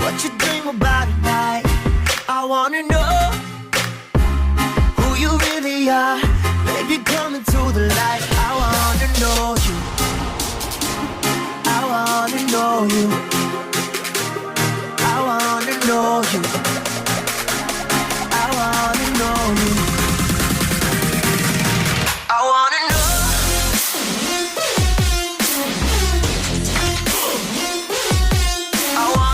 what you dream about at night. I wanna know who you really are. Baby, come into the light. I wanna know you. I wanna know you. I wanna know you.